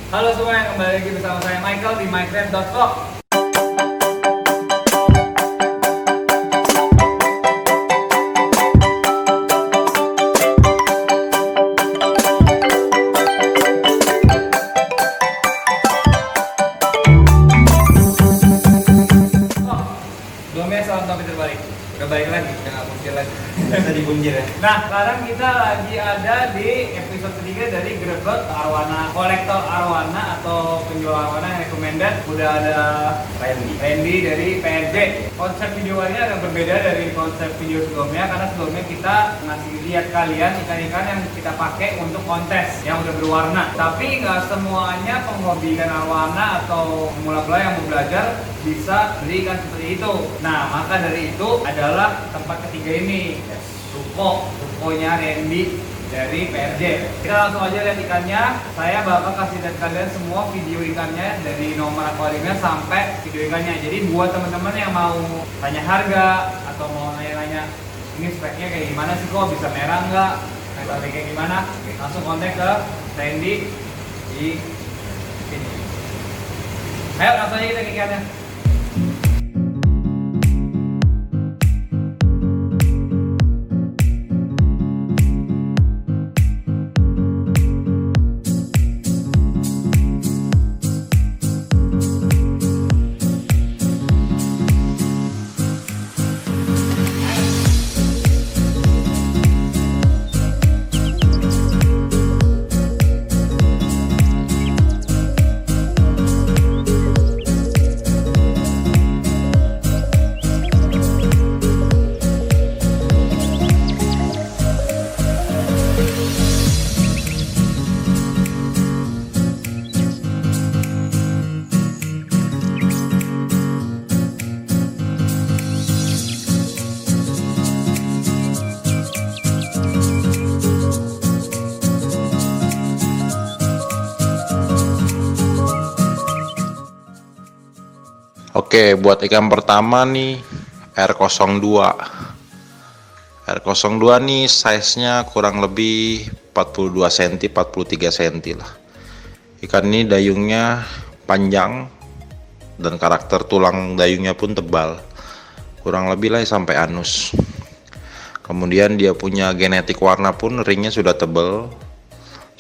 Halo semuanya, kembali lagi bersama saya Michael di mycraft.com. Oh, belum ya soal topik terbalik. Udah balik lagi, udah nggak kuncir lagi. Bisa dibunjir ya. Nah, sekarang kita lagi ada di episode ketiga dari Gregot Arwana, kolektor Arwana atau penjual Arwana yang recommended. Udah ada Randy dari PNJ. Konsep videonya agak berbeda dari konsep video sebelumnya karena sebelumnya kita ngasih lihat kalian ikan-ikan yang kita pakai untuk kontes yang udah berwarna. Tapi nggak semuanya penghobi ikan arwana atau pemula-pemula yang mau belajar bisa beli ikan seperti itu. Nah, maka dari itu adalah tempat ketiga ini, Sukonya Randy dari PRJ. Kita langsung aja lihat ikannya. Saya bakal kasih lihat kalian semua video ikannya dari nomor akuariumnya sampai video ikannya. Jadi buat teman-teman yang mau tanya harga atau mau nanya-nanya ini speknya kayak gimana sih, kok bisa merah nggak, kayak gimana, langsung kontak ke Randy di sini. Ayo langsung aja kita ke ikannya. Oke, buat ikan pertama nih R02. R02 nih size-nya kurang lebih 42 cm, 43 cm lah. Ikan ini dayungnya panjang dan karakter tulang dayungnya pun tebal. Kurang lebih lah sampai anus. Kemudian dia punya genetik warna pun ringnya sudah tebal.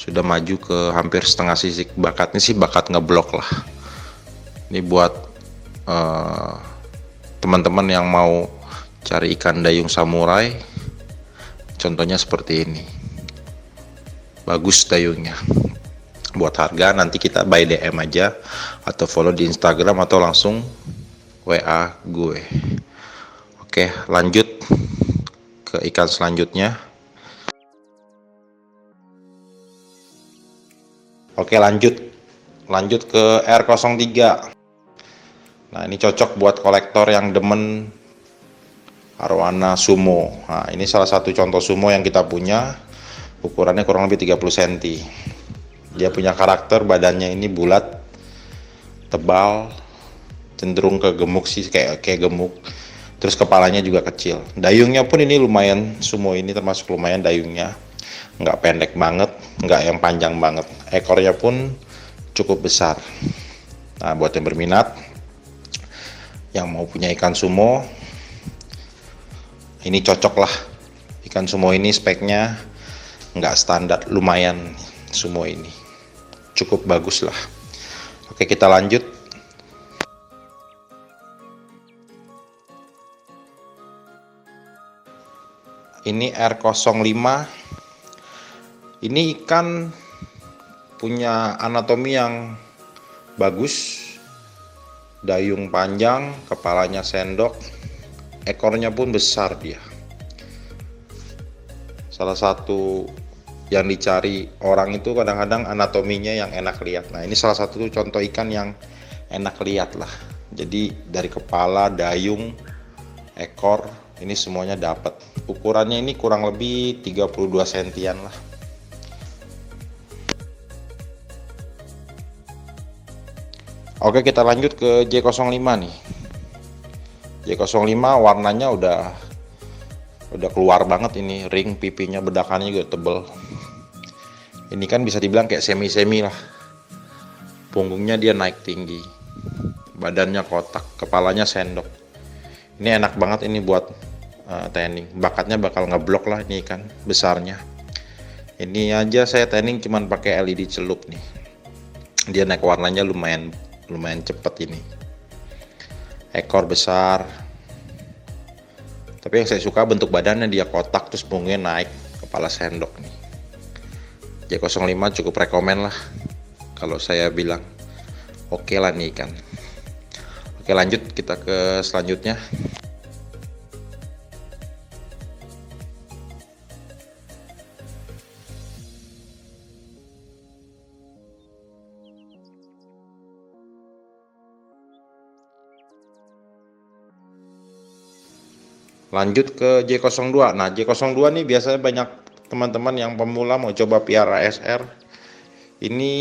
Sudah maju ke hampir setengah sisik. Bakatnya sih bakat ngeblok lah. Ini buat teman-teman yang mau cari ikan dayung samurai, contohnya seperti ini. Bagus dayungnya. Buat harga nanti kita by DM aja atau follow di Instagram atau langsung WA gue. Oke, lanjut ke ikan selanjutnya. Oke, lanjut ke R03. Nah, ini cocok buat kolektor yang demen arwana sumo. Nah, ini salah satu contoh sumo yang kita punya. Ukurannya kurang lebih 30 cm. Dia punya karakter badannya ini bulat, tebal, cenderung ke gemuk sih, kayak gemuk. Terus kepalanya juga kecil. Dayungnya pun ini lumayan, sumo ini termasuk lumayan dayungnya. Nggak pendek banget, nggak yang panjang banget. Ekornya pun cukup besar. Nah, buat yang berminat, yang mau punya ikan sumo, ini cocok lah. Ikan sumo ini speknya nggak standar, lumayan. Sumo ini cukup bagus lah. Oke, kita lanjut. Ini R05. Ini ikan punya anatomi yang bagus. Dayung panjang, kepalanya sendok, ekornya pun besar dia. Salah satu yang dicari orang itu kadang-kadang anatominya yang enak lihat. Nah, ini salah satu contoh ikan yang enak lihat lah. Jadi dari kepala, dayung, ekor, ini semuanya dapat. Ukurannya ini kurang lebih 32 sentian lah. Oke, kita lanjut ke J05 nih. J05 warnanya udah keluar banget ini, ring pipinya, bedakannya juga tebel. Ini kan bisa dibilang kayak semi-semi lah. punggungnya dia naik tinggi, badannya kotak, kepalanya sendok. Ini enak banget ini buat tanning. Bakatnya bakal ngeblok lah ini ikan besarnya. Ini aja saya tanning cuman pakai LED celup nih. Dia naik warnanya lumayan cepet ini. Ekor besar. Tapi yang saya suka bentuk badannya, dia kotak terus punggungnya naik, kepala sendok nih. J05 cukup rekomen lah kalau saya bilang. Oke lah nih ikan. Oke, lanjut kita ke selanjutnya. Lanjut ke J02. Nah, J02 nih biasanya banyak teman-teman yang pemula mau coba piara SR. Ini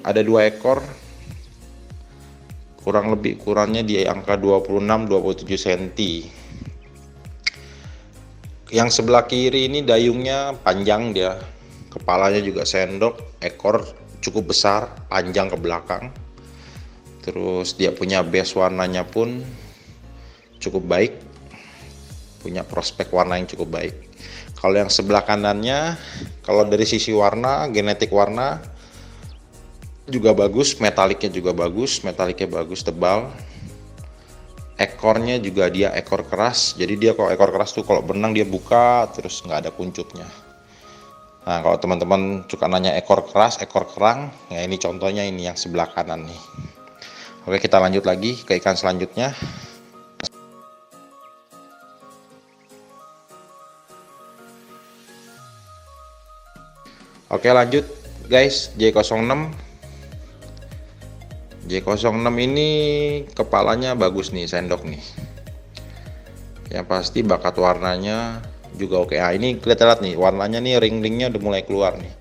ada 2 ekor. Kurang lebih ukurannya di angka 26-27 cm. Yang sebelah kiri ini dayungnya panjang dia. Kepalanya juga sendok, ekor cukup besar, panjang ke belakang. Terus dia punya base warnanya pun cukup baik. Punya prospek warna yang cukup baik. Kalau yang sebelah kanannya, kalau dari sisi warna, genetik warna juga bagus, metaliknya bagus, tebal. Ekornya juga dia ekor keras, jadi dia kalau ekor keras tuh kalau berenang dia buka terus nggak ada kuncupnya. Nah, kalau teman-teman suka nanya ekor keras, ekor kerang, ya ini contohnya ini yang sebelah kanan nih. Oke, kita lanjut lagi ke ikan selanjutnya. Oke, lanjut guys, J06. J06 ini kepalanya bagus nih, sendok nih. Yang pasti bakat warnanya juga oke. Ah, ini kita lihat nih, warnanya nih ring-ringnya udah mulai keluar nih.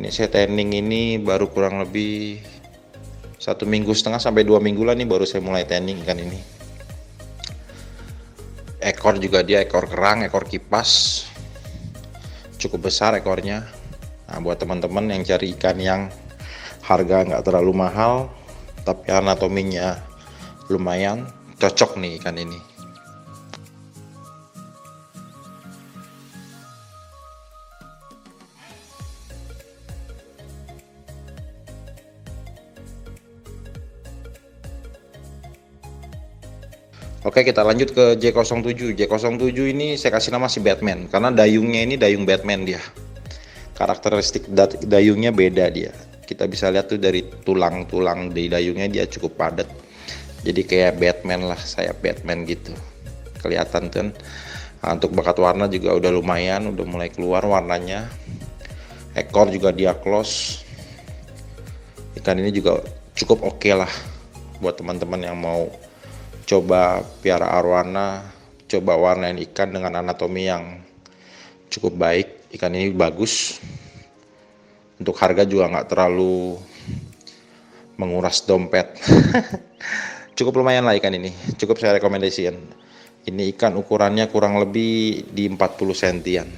Ini saya tanning ini baru kurang lebih 1,5 minggu sampai 2 minggu lah nih baru saya mulai tanning ikan ini. Ekor juga dia ekor kerang, ekor kipas. Cukup besar ekornya. Nah, buat teman-teman yang cari ikan yang harga nggak terlalu mahal tapi anatominya lumayan, cocok nih ikan ini. Oke, kita lanjut ke J07. J07 ini saya kasih nama si Batman karena dayungnya ini dayung Batman dia. Karakteristik dayungnya beda dia. Kita bisa lihat tuh dari tulang-tulang di dayungnya dia cukup padat. Jadi kayak Batman lah, saya Batman gitu. Kelihatan kan. Nah, untuk bakat warna juga udah lumayan, udah mulai keluar warnanya. Ekor juga dia close. Ikan ini juga cukup oke lah buat teman-teman yang mau coba piara arwana, coba warnain ikan dengan anatomi yang cukup baik. Ikan ini bagus. Untuk harga juga nggak terlalu menguras dompet. Cukup lumayan lah ikan ini, cukup saya rekomendasikan. Ini ikan ukurannya kurang lebih di 40 sentian.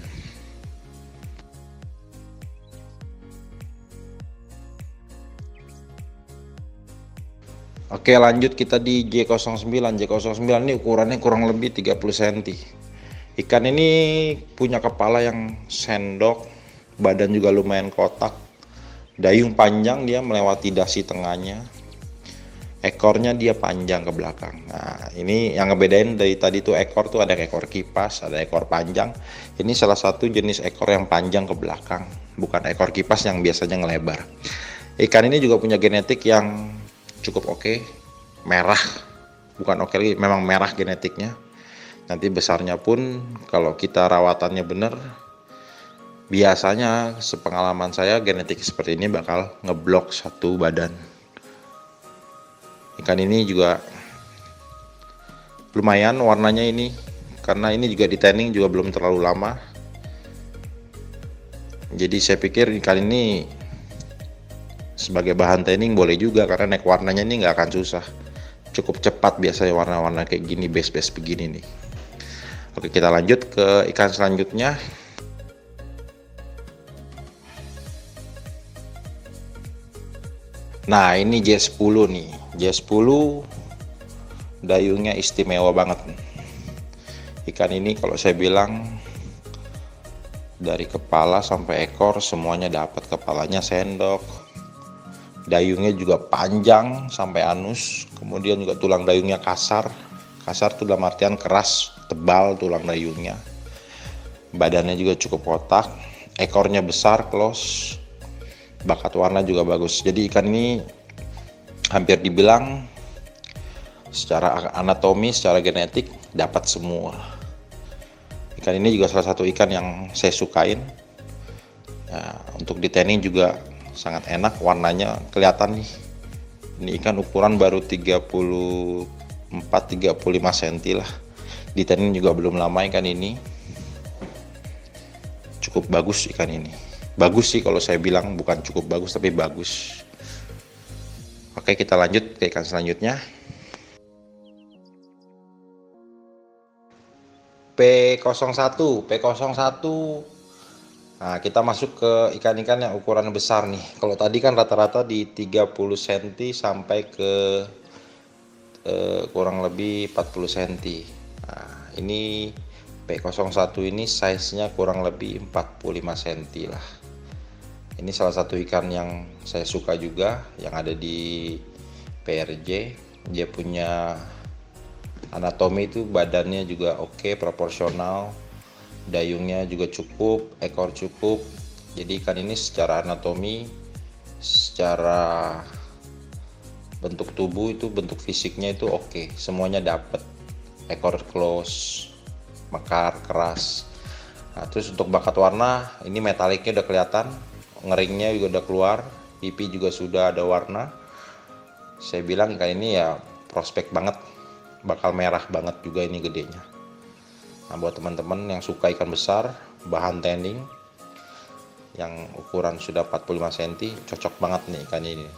Oke, lanjut kita di J09. J09 ini ukurannya kurang lebih 30 cm. Ikan ini punya kepala yang sendok, badan juga lumayan kotak, dayung panjang dia melewati dasi tengahnya, ekornya dia panjang ke belakang. Nah, ini yang ngebedain dari tadi tuh ekor tuh ada ekor kipas, ada ekor panjang. Ini salah satu jenis ekor yang panjang ke belakang, bukan ekor kipas yang biasanya ngelebar. Ikan ini juga punya genetik yang cukup oke, merah, bukan oke lagi, memang merah genetiknya. Nanti besarnya pun kalau kita rawatannya bener, biasanya sepengalaman saya genetik seperti ini bakal ngeblok satu badan. Ikan ini juga lumayan warnanya ini, karena ini juga di tanning juga belum terlalu lama. Jadi saya pikir ikan ini sebagai bahan tanning boleh juga, karena naik warnanya ini nggak akan susah. Cukup cepat biasanya warna-warna kayak gini, base-base begini nih. Oke, kita lanjut ke ikan selanjutnya. Nah, ini J10 nih. J10 dayungnya istimewa banget. Ikan ini kalau saya bilang dari kepala sampai ekor semuanya dapat. Kepalanya sendok, dayungnya juga panjang sampai anus, kemudian juga tulang dayungnya kasar. Kasar tuh dalam artian keras, tebal tulang dayungnya. Badannya juga cukup kotak, ekornya besar, close, bakat warna juga bagus. Jadi ikan ini hampir dibilang secara anatomi, secara genetik dapat semua. Ikan ini juga salah satu ikan yang saya sukain. Ya, untuk di tanning juga sangat enak, warnanya kelihatan nih. Ini ikan ukuran baru 34-35 cm lah. Di tanning juga belum lama ikan ini. Cukup bagus ikan ini. Bagus sih kalau saya bilang, bukan cukup bagus tapi bagus. Oke, kita lanjut ke ikan selanjutnya. P01. Nah, kita masuk ke ikan-ikan yang ukuran besar nih. Kalau tadi kan rata-rata di 30 cm sampai ke kurang lebih 40 cm. Nah, ini P01 ini size-nya kurang lebih 45 cm lah. Ini salah satu ikan yang saya suka juga, yang ada di PRJ. Dia punya anatomi itu badannya juga oke, proporsional, dayungnya juga cukup, ekor cukup. Jadi ikan ini secara anatomi, secara bentuk tubuh itu, bentuk fisiknya itu oke, semuanya dapat. Ekor close, mekar, keras. Nah, terus untuk bakat warna, ini metaliknya udah kelihatan, ngeringnya juga udah keluar, pipi juga sudah ada warna. Saya bilang ikan ini ya prospek banget, bakal merah banget juga ini gedenya. Nah, buat teman-teman yang suka ikan besar, bahan tanning yang ukuran sudah 45 cm, cocok banget nih ikan ini.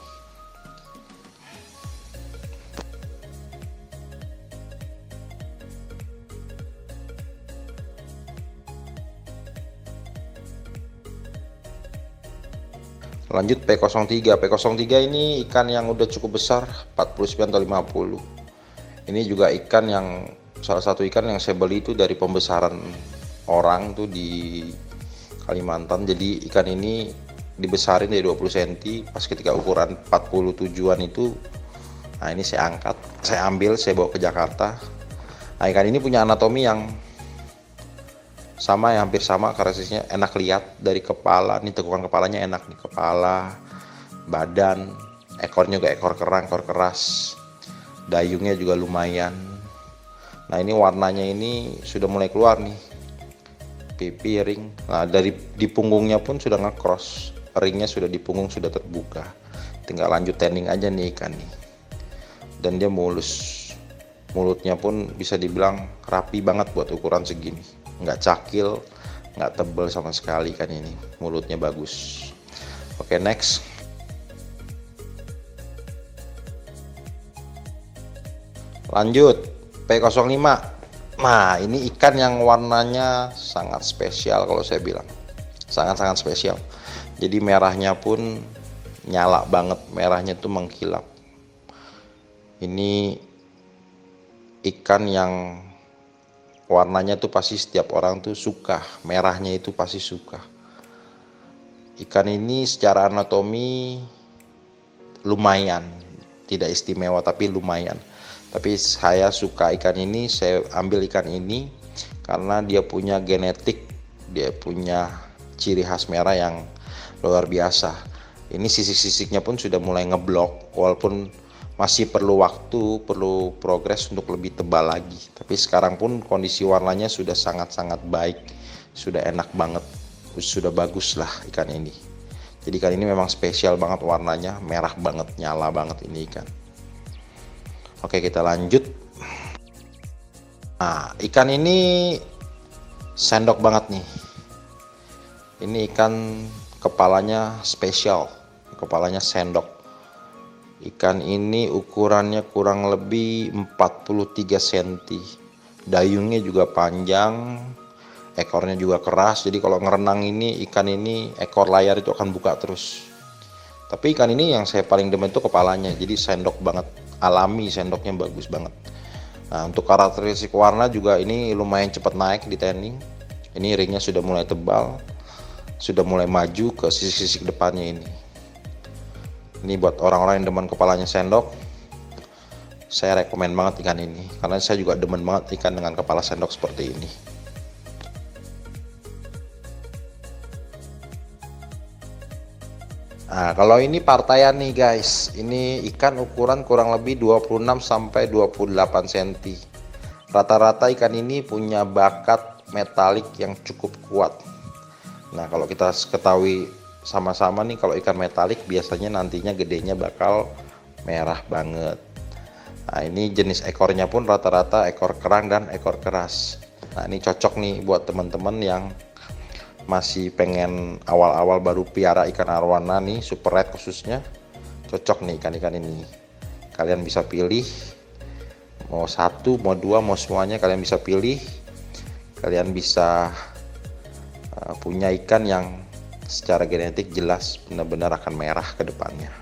Lanjut P03. P03 ini ikan yang udah cukup besar, 49 atau 50. Ini juga ikan yang salah satu ikan yang saya beli itu dari pembesaran orang tuh di Kalimantan. Jadi ikan ini dibesarin dari 20 cm, pas ketika ukuran 47-an itu, nah ini saya angkat, saya ambil, saya bawa ke Jakarta. Nah, ikan ini punya anatomi yang sama, yang hampir sama, karakteristiknya enak lihat dari kepala. Nih tekukan kepalanya enak nih, kepala, badan, ekornya juga ekor kerang, ekor keras, dayungnya juga lumayan. Nah, ini warnanya ini sudah mulai keluar nih, pipi, ring. Nah, dari di punggungnya pun sudah nge-cross, ringnya sudah di punggung sudah terbuka, tinggal lanjut tanning aja nih ikan nih. Dan dia mulus, mulutnya pun bisa dibilang rapi banget buat ukuran segini, nggak cakil, nggak tebel sama sekali kan ini, mulutnya bagus. Oke, next. Lanjut P05. Nah, ini ikan yang warnanya sangat spesial kalau saya bilang, sangat-sangat spesial. Jadi merahnya pun nyala banget, merahnya tuh mengkilap. Ini ikan yang warnanya tuh pasti setiap orang tuh suka, merahnya itu pasti suka. Ikan ini secara anatomi lumayan, tidak istimewa tapi lumayan. Tapi saya suka ikan ini, saya ambil ikan ini karena dia punya genetik, dia punya ciri khas merah yang luar biasa. Ini sisik-sisiknya pun sudah mulai ngeblok, walaupun masih perlu waktu, perlu progres untuk lebih tebal lagi. Tapi sekarang pun kondisi warnanya sudah sangat-sangat baik, sudah enak banget, sudah bagus lah ikan ini. Jadi ikan ini memang spesial banget warnanya, merah banget, nyala banget ini ikan. Oke, kita lanjut. Nah, ikan ini sendok banget nih. Ini ikan kepalanya spesial, kepalanya sendok. Ikan ini ukurannya kurang lebih 43 cm. Dayungnya juga panjang, ekornya juga keras. Jadi kalau ngerenang ini, ikan ini ekor layar itu akan buka terus. Tapi ikan ini yang saya paling demen itu kepalanya, jadi sendok banget, alami, sendoknya bagus banget. Nah, untuk karakteristik warna juga ini lumayan cepat naik di tanning. Ini ringnya sudah mulai tebal, sudah mulai maju ke sisik-sisik depannya ini. Ini buat orang-orang yang demen kepalanya sendok, saya rekomen banget ikan ini, karena saya juga demen banget ikan dengan kepala sendok seperti ini. Nah, kalau ini partaian nih guys, ini ikan ukuran kurang lebih 26 sampai 28 cm. Rata-rata ikan ini punya bakat metalik yang cukup kuat. Nah, kalau kita ketahui sama-sama nih, kalau ikan metalik biasanya nantinya gedenya bakal merah banget. Nah, ini jenis ekornya pun rata-rata ekor kerang dan ekor keras. Nah, ini cocok nih buat teman-teman yang masih pengen awal-awal baru piara ikan arwana nih, super red khususnya. Cocok nih ikan-ikan ini. Kalian bisa pilih mau satu, mau dua, mau semuanya kalian bisa pilih. Kalian bisa punya ikan yang secara genetik jelas benar-benar akan merah ke depannya.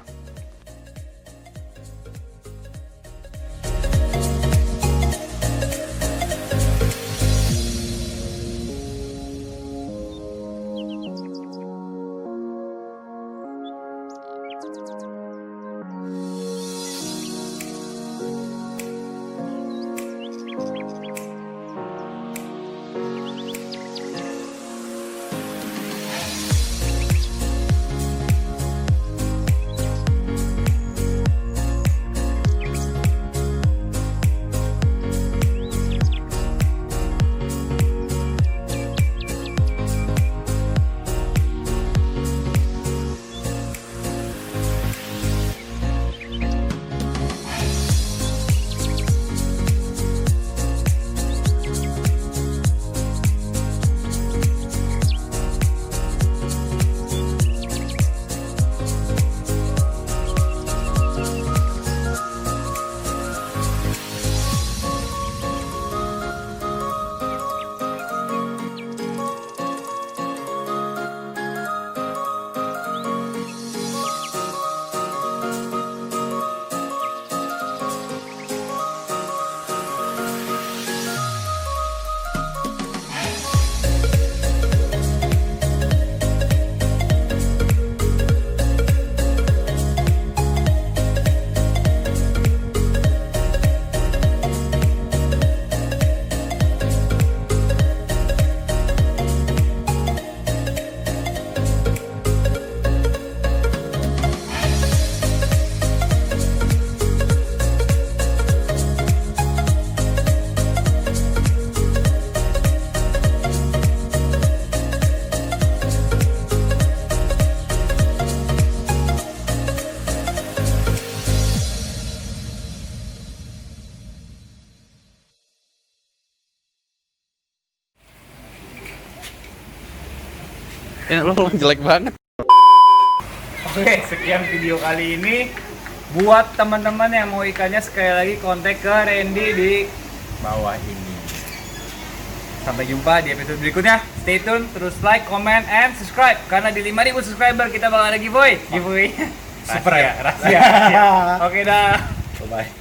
Ya lo jelek banget. Oke, sekian video kali ini. Buat teman-teman yang mau ikannya, sekali lagi kontak ke Randy di bawah ini. Sampai jumpa di episode berikutnya. Stay tune, terus like, comment, and subscribe. Karena di 5.000 subscriber kita bakal ada giveaway. Giveaway. Super ya? Rahasia. Oke dah. Bye-bye.